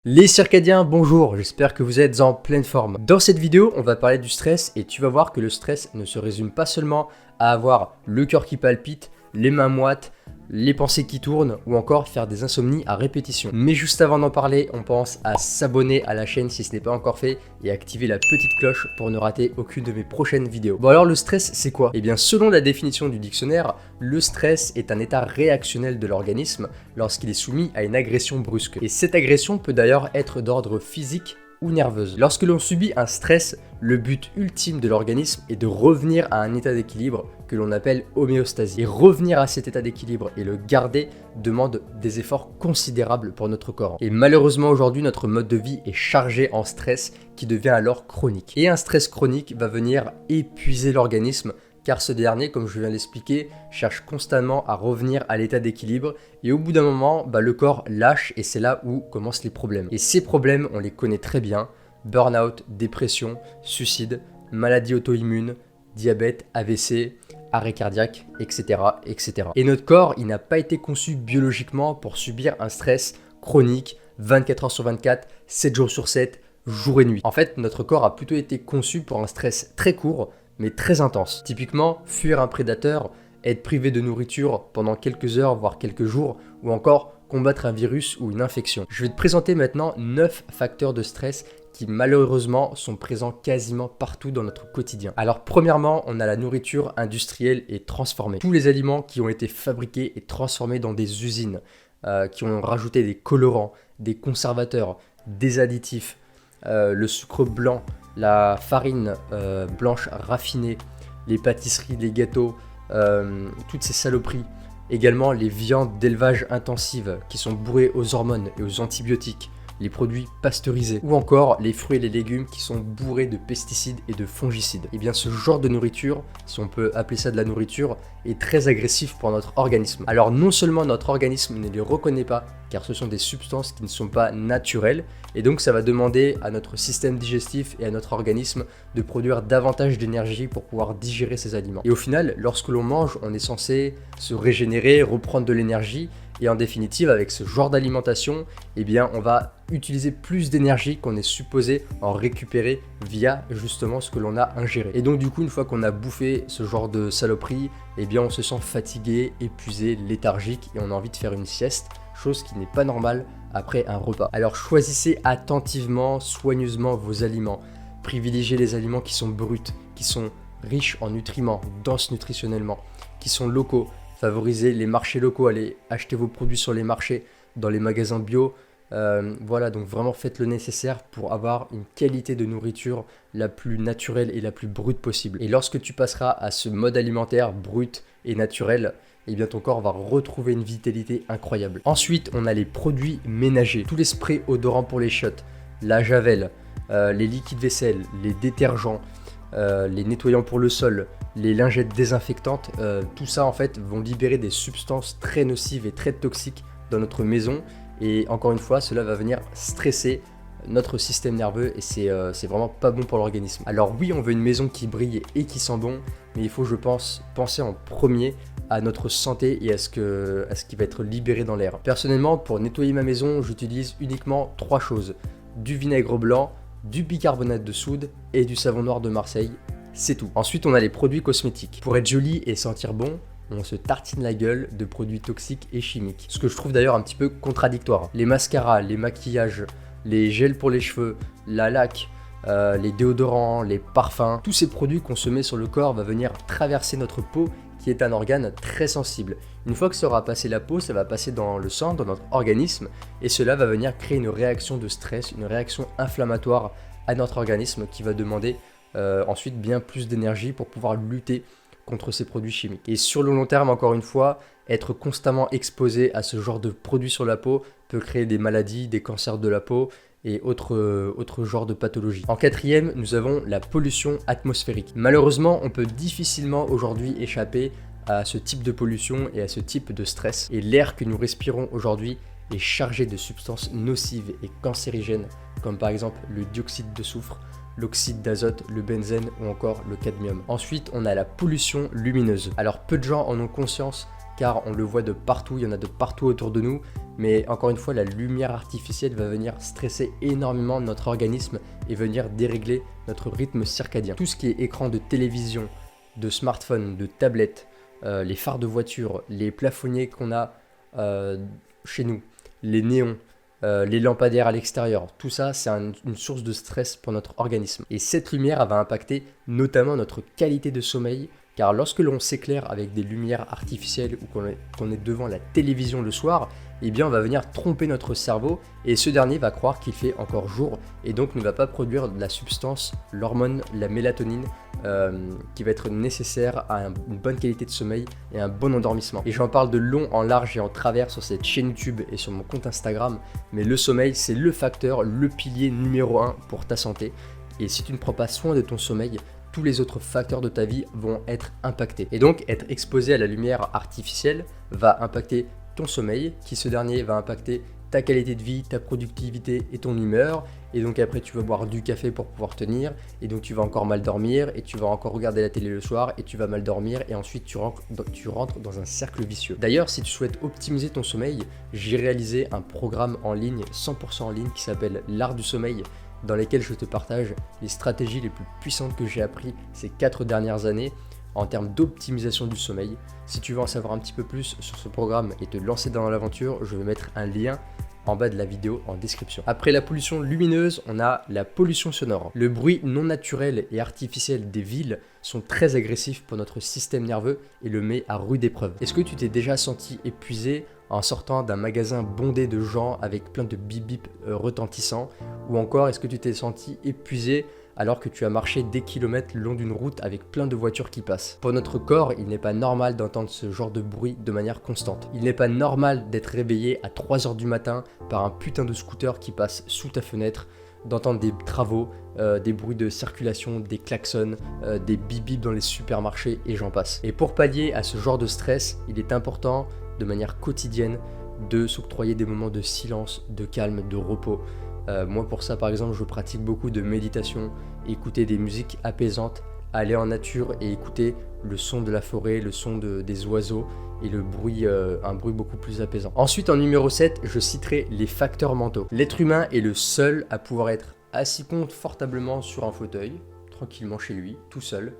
Les circadiens, bonjour, j'espère que vous êtes en pleine forme. Dans cette vidéo, on va parler du stress et tu vas voir que le stress ne se résume pas seulement à avoir le cœur qui palpite, les mains moites, les pensées qui tournent ou encore faire des insomnies à répétition. Mais juste avant d'en parler, on pense à s'abonner à la chaîne si ce n'est pas encore fait et activer la petite cloche pour ne rater aucune de mes prochaines vidéos. Bon alors le stress c'est quoi? Eh bien selon la définition du dictionnaire, le stress est un état réactionnel de l'organisme lorsqu'il est soumis à une agression brusque. Et cette agression peut d'ailleurs être d'ordre physique ou nerveuse. Lorsque l'on subit un stress, le but ultime de l'organisme est de revenir à un état d'équilibre que l'on appelle homéostasie. Et revenir à cet état d'équilibre et le garder demande des efforts considérables pour notre corps. Et malheureusement aujourd'hui, notre mode de vie est chargé en stress qui devient alors chronique. Et un stress chronique va venir épuiser l'organisme car ce dernier, comme je viens de l'expliquer, cherche constamment à revenir à l'état d'équilibre et au bout d'un moment, le corps lâche et c'est là où commencent les problèmes. Et ces problèmes, on les connaît très bien, burn-out, dépression, suicide, maladie auto-immune, diabète, AVC, arrêt cardiaque, etc., etc. Et notre corps, il n'a pas été conçu biologiquement pour subir un stress chronique 24 heures sur 24, 7 jours sur 7, jour et nuit. En fait, notre corps a plutôt été conçu pour un stress très court, mais très intense. Typiquement, fuir un prédateur, être privé de nourriture pendant quelques heures, voire quelques jours, ou encore combattre un virus ou une infection. Je vais te présenter maintenant 9 facteurs de stress qui malheureusement sont présents quasiment partout dans notre quotidien. Alors premièrement, on a la nourriture industrielle et transformée. Tous les aliments qui ont été fabriqués et transformés dans des usines, qui ont rajouté des colorants, des conservateurs, des additifs, le sucre blanc, la farine blanche raffinée, les pâtisseries, les gâteaux, toutes ces saloperies. Également les viandes d'élevage intensive qui sont bourrées aux hormones et aux antibiotiques, les produits pasteurisés ou encore les fruits et les légumes qui sont bourrés de pesticides et de fongicides. Et bien ce genre de nourriture, si on peut appeler ça de la nourriture, est très agressif pour notre organisme. Alors non seulement notre organisme ne les reconnaît pas car ce sont des substances qui ne sont pas naturelles et donc ça va demander à notre système digestif et à notre organisme de produire davantage d'énergie pour pouvoir digérer ces aliments. Et au final, lorsque l'on mange, on est censé se régénérer, reprendre de l'énergie. Et en définitive, avec ce genre d'alimentation, eh bien, on va utiliser plus d'énergie qu'on est supposé en récupérer via justement ce que l'on a ingéré. Et donc du coup, une fois qu'on a bouffé ce genre de saloperie, eh bien, on se sent fatigué, épuisé, léthargique et on a envie de faire une sieste, chose qui n'est pas normale après un repas. Alors choisissez attentivement, soigneusement vos aliments. Privilégiez les aliments qui sont bruts, qui sont riches en nutriments, denses nutritionnellement, qui sont locaux. Favorisez les marchés locaux, allez acheter vos produits sur les marchés, dans les magasins bio. Voilà, donc vraiment faites le nécessaire pour avoir une qualité de nourriture la plus naturelle et la plus brute possible. Et lorsque tu passeras à ce mode alimentaire brut et naturel, eh bien ton corps va retrouver une vitalité incroyable. Ensuite, on a les produits ménagers, tous les sprays odorants pour les chiottes, la javel, les liquides vaisselle, les détergents, les nettoyants pour le sol, les lingettes désinfectantes, tout ça en fait vont libérer des substances très nocives et très toxiques dans notre maison et encore une fois cela va venir stresser notre système nerveux et c'est vraiment pas bon pour l'organisme. Alors oui, on veut une maison qui brille et qui sent bon, mais il faut, je pense, penser en premier à notre santé et à ce qui va être libéré dans l'air. Personnellement, pour nettoyer ma maison, j'utilise uniquement 3 choses: du vinaigre blanc, du bicarbonate de soude et du savon noir de Marseille. C'est tout. Ensuite, on a les produits cosmétiques. Pour être joli et sentir bon, on se tartine la gueule de produits toxiques et chimiques. Ce que je trouve d'ailleurs un petit peu contradictoire. Les mascaras, les maquillages, les gels pour les cheveux, la laque, les déodorants, les parfums, tous ces produits qu'on se met sur le corps va venir traverser notre peau qui est un organe très sensible. Une fois que ça aura passé la peau, ça va passer dans le sang, dans notre organisme, et cela va venir créer une réaction de stress, une réaction inflammatoire à notre organisme qui va demander ensuite bien plus d'énergie pour pouvoir lutter contre ces produits chimiques. Et sur le long terme, encore une fois, être constamment exposé à ce genre de produits sur la peau peut créer des maladies, des cancers de la peau et autres genres de pathologies. En quatrième, nous avons la pollution atmosphérique. Malheureusement, on peut difficilement aujourd'hui échapper à ce type de pollution et à ce type de stress. Et l'air que nous respirons aujourd'hui est chargé de substances nocives et cancérigènes, comme par exemple le dioxyde de soufre, l'oxyde d'azote, le benzène ou encore le cadmium. Ensuite, on a la pollution lumineuse. Alors peu de gens en ont conscience car on le voit de partout, il y en a de partout autour de nous. Mais encore une fois, la lumière artificielle va venir stresser énormément notre organisme et venir dérégler notre rythme circadien. Tout ce qui est écran de télévision, de smartphone, de tablette, les phares de voiture, les plafonniers qu'on a chez nous, les néons, les lampadaires à l'extérieur, tout ça c'est une source de stress pour notre organisme. Et cette lumière elle va impacter notamment notre qualité de sommeil, car lorsque l'on s'éclaire avec des lumières artificielles ou qu'on est devant la télévision le soir, eh bien on va venir tromper notre cerveau et ce dernier va croire qu'il fait encore jour et donc ne va pas produire de la substance, l'hormone, la mélatonine qui va être nécessaire à une bonne qualité de sommeil et un bon endormissement. Et j'en parle de long, en large et en travers sur cette chaîne YouTube et sur mon compte Instagram, mais le sommeil c'est le facteur, le pilier numéro 1 pour ta santé. Et si tu ne prends pas soin de ton sommeil, tous les autres facteurs de ta vie vont être impactés. Et donc être exposé à la lumière artificielle va impacter ton sommeil, qui ce dernier va impacter ta qualité de vie, ta productivité et ton humeur. Et donc après tu vas boire du café pour pouvoir tenir, et donc tu vas encore mal dormir, et tu vas encore regarder la télé le soir, et tu vas mal dormir, et ensuite tu rentres dans un cercle vicieux. D'ailleurs, si tu souhaites optimiser ton sommeil, j'ai réalisé un programme en ligne, 100% en ligne, qui s'appelle l'art du sommeil, dans lesquels je te partage les stratégies les plus puissantes que j'ai appris ces 4 dernières années en termes d'optimisation du sommeil. Si tu veux en savoir un petit peu plus sur ce programme et te lancer dans l'aventure, je vais mettre un lien en bas de la vidéo en description. Après la pollution lumineuse, on a la pollution sonore. Le bruit non naturel et artificiel des villes sont très agressifs pour notre système nerveux et le met à rude épreuve. Est-ce que tu t'es déjà senti épuisé en sortant d'un magasin bondé de gens avec plein de bip bip retentissants, ou encore est-ce que tu t'es senti épuisé alors que tu as marché des kilomètres le long d'une route avec plein de voitures qui passent? Pour notre corps, il n'est pas normal d'entendre ce genre de bruit de manière constante. Il n'est pas normal d'être réveillé à 3h du matin par un putain de scooter qui passe sous ta fenêtre, d'entendre des travaux, des bruits de circulation, des klaxons, des bip bip dans les supermarchés et j'en passe. Et pour pallier à ce genre de stress, il est important de manière quotidienne de s'octroyer des moments de silence, de calme, de repos. Moi pour ça par exemple je pratique beaucoup de méditation, écouter des musiques apaisantes, aller en nature et écouter le son de la forêt, le son des oiseaux et le bruit, un bruit beaucoup plus apaisant. Ensuite en numéro 7, je citerai les facteurs mentaux. L'être humain est le seul à pouvoir être assis confortablement sur un fauteuil, tranquillement chez lui, tout seul,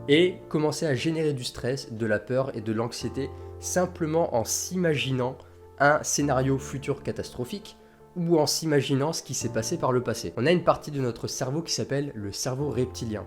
et commencer à générer du stress, de la peur et de l'anxiété simplement en s'imaginant un scénario futur catastrophique ou en s'imaginant ce qui s'est passé par le passé. On a une partie de notre cerveau qui s'appelle le cerveau reptilien.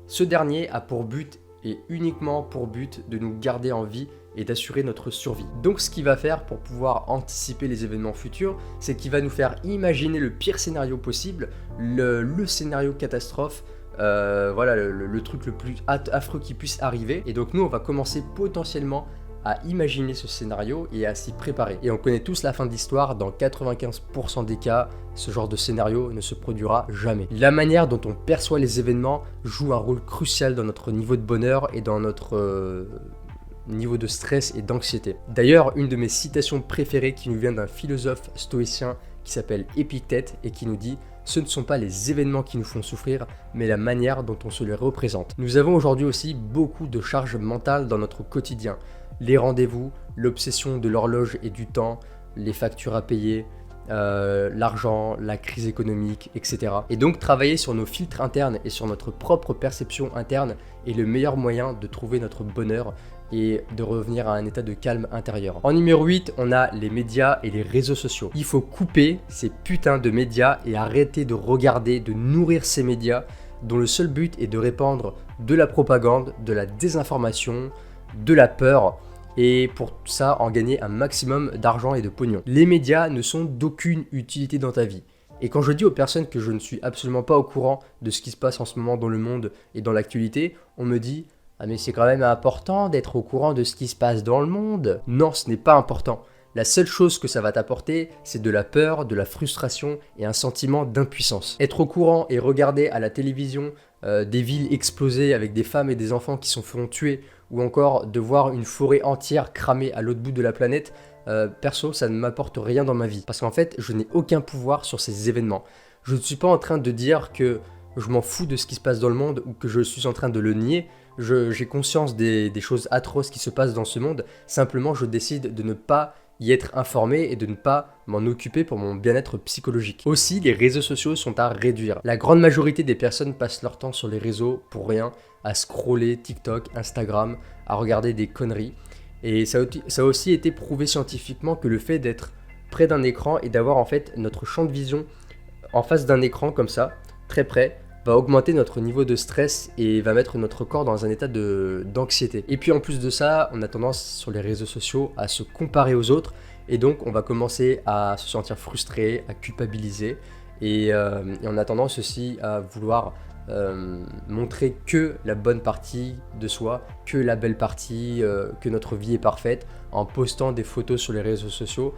Ce dernier a pour but et uniquement pour but de nous garder en vie et d'assurer notre survie. Donc ce qu'il va faire pour pouvoir anticiper les événements futurs, c'est qu'il va nous faire imaginer le pire scénario possible, le scénario catastrophe, voilà le truc le plus affreux qui puisse arriver. Et donc nous on va commencer potentiellement à imaginer ce scénario et à s'y préparer. Et on connaît tous la fin de l'histoire, dans 95% des cas, ce genre de scénario ne se produira jamais. La manière dont on perçoit les événements joue un rôle crucial dans notre niveau de bonheur et dans notre niveau de stress et d'anxiété. D'ailleurs, une de mes citations préférées qui nous vient d'un philosophe stoïcien qui s'appelle Épictète et qui nous dit « Ce ne sont pas les événements qui nous font souffrir, mais la manière dont on se les représente. » Nous avons aujourd'hui aussi beaucoup de charges mentales dans notre quotidien. Les rendez-vous, l'obsession de l'horloge et du temps, les factures à payer, l'argent, la crise économique, etc. Et donc travailler sur nos filtres internes et sur notre propre perception interne est le meilleur moyen de trouver notre bonheur et de revenir à un état de calme intérieur. En numéro 8, on a les médias et les réseaux sociaux. Il faut couper ces putains de médias et arrêter de regarder, de nourrir ces médias dont le seul but est de répandre de la propagande, de la désinformation, de la peur, et pour ça en gagner un maximum d'argent et de pognon. Les médias ne sont d'aucune utilité dans ta vie. Et quand je dis aux personnes que je ne suis absolument pas au courant de ce qui se passe en ce moment dans le monde et dans l'actualité, on me dit « Ah mais c'est quand même important d'être au courant de ce qui se passe dans le monde ». Non, ce n'est pas important. La seule chose que ça va t'apporter, c'est de la peur, de la frustration et un sentiment d'impuissance. Être au courant et regarder à la télévision des villes explosées avec des femmes et des enfants qui se font tuer, ou encore de voir une forêt entière cramée à l'autre bout de la planète, perso, ça ne m'apporte rien dans ma vie. Parce qu'en fait, je n'ai aucun pouvoir sur ces événements. Je ne suis pas en train de dire que je m'en fous de ce qui se passe dans le monde ou que je suis en train de le nier. j'ai conscience des choses atroces qui se passent dans ce monde, simplement je décide de ne pas y être informé et de ne pas m'en occuper pour mon bien-être psychologique. Aussi, les réseaux sociaux sont à réduire. La grande majorité des personnes passent leur temps sur les réseaux pour rien, à scroller TikTok, Instagram, à regarder des conneries. Et ça a aussi été prouvé scientifiquement que le fait d'être près d'un écran et d'avoir en fait notre champ de vision en face d'un écran comme ça, très près, va augmenter notre niveau de stress et va mettre notre corps dans un état d'anxiété. Et puis en plus de ça, on a tendance sur les réseaux sociaux à se comparer aux autres et donc on va commencer à se sentir frustré, à culpabiliser et on a tendance aussi à vouloir montrer que la bonne partie de soi, que la belle partie, que notre vie est parfaite en postant des photos sur les réseaux sociaux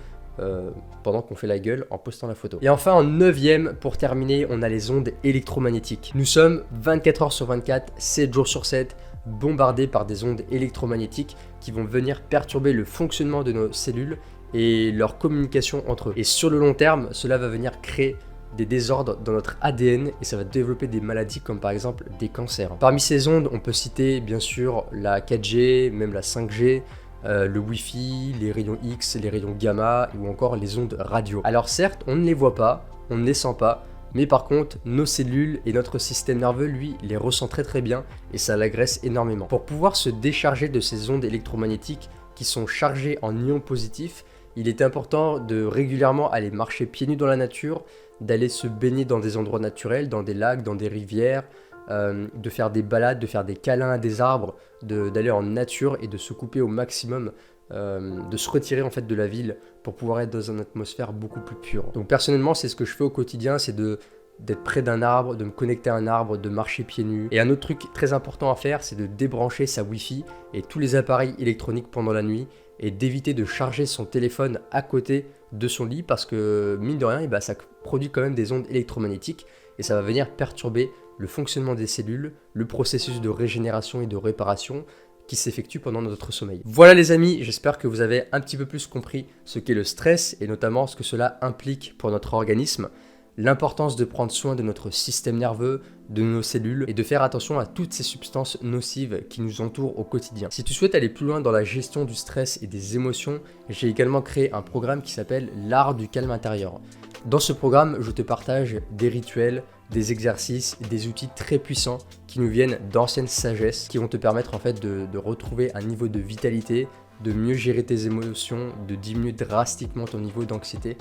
pendant qu'on fait la gueule en postant la photo. Et enfin en 9ème, pour terminer, on a les ondes électromagnétiques. Nous sommes 24 heures sur 24, 7 jours sur 7, bombardés par des ondes électromagnétiques qui vont venir perturber le fonctionnement de nos cellules et leur communication entre eux. Et sur le long terme, cela va venir créer des désordres dans notre ADN et ça va développer des maladies comme par exemple des cancers. Parmi ces ondes, on peut citer bien sûr la 4G, même la 5G, le Wi-Fi, les rayons X, les rayons gamma ou encore les ondes radio. Alors certes, on ne les voit pas, on ne les sent pas, mais par contre, nos cellules et notre système nerveux, lui, les ressent très bien et ça l'agresse énormément. Pour pouvoir se décharger de ces ondes électromagnétiques qui sont chargées en ions positifs, il est important de régulièrement aller marcher pieds nus dans la nature, d'aller se baigner dans des endroits naturels, dans des lacs, dans des rivières, de faire des balades, de faire des câlins à des arbres, d'aller en nature et de se couper au maximum, de se retirer en fait de la ville pour pouvoir être dans une atmosphère beaucoup plus pure. Donc personnellement, c'est ce que je fais au quotidien, c'est d'être près d'un arbre, de me connecter à un arbre, de marcher pieds nus. Et un autre truc très important à faire, c'est de débrancher sa Wi-Fi et tous les appareils électroniques pendant la nuit et d'éviter de charger son téléphone à côté de son lit parce que mine de rien, ça produit quand même des ondes électromagnétiques et ça va venir perturber le fonctionnement des cellules, le processus de régénération et de réparation qui s'effectue pendant notre sommeil. Voilà les amis, j'espère que vous avez un petit peu plus compris ce qu'est le stress et notamment ce que cela implique pour notre organisme, l'importance de prendre soin de notre système nerveux, de nos cellules et de faire attention à toutes ces substances nocives qui nous entourent au quotidien. Si tu souhaites aller plus loin dans la gestion du stress et des émotions, j'ai également créé un programme qui s'appelle l'art du calme intérieur. Dans ce programme, je te partage des rituels, des exercices, des outils très puissants qui nous viennent d'anciennes sagesses qui vont te permettre en fait de retrouver un niveau de vitalité, de mieux gérer tes émotions, de diminuer drastiquement ton niveau d'anxiété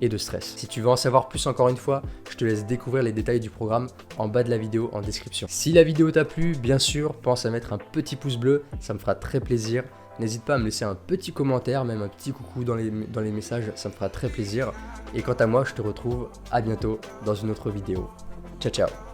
et de stress. Si tu veux en savoir plus encore une fois, je te laisse découvrir les détails du programme en bas de la vidéo en description. Si la vidéo t'a plu, bien sûr, pense à mettre un petit pouce bleu, ça me fera très plaisir. N'hésite pas à me laisser un petit commentaire, même un petit coucou dans les messages, ça me fera très plaisir. Et quant à moi, je te retrouve à bientôt dans une autre vidéo. Ciao ciao.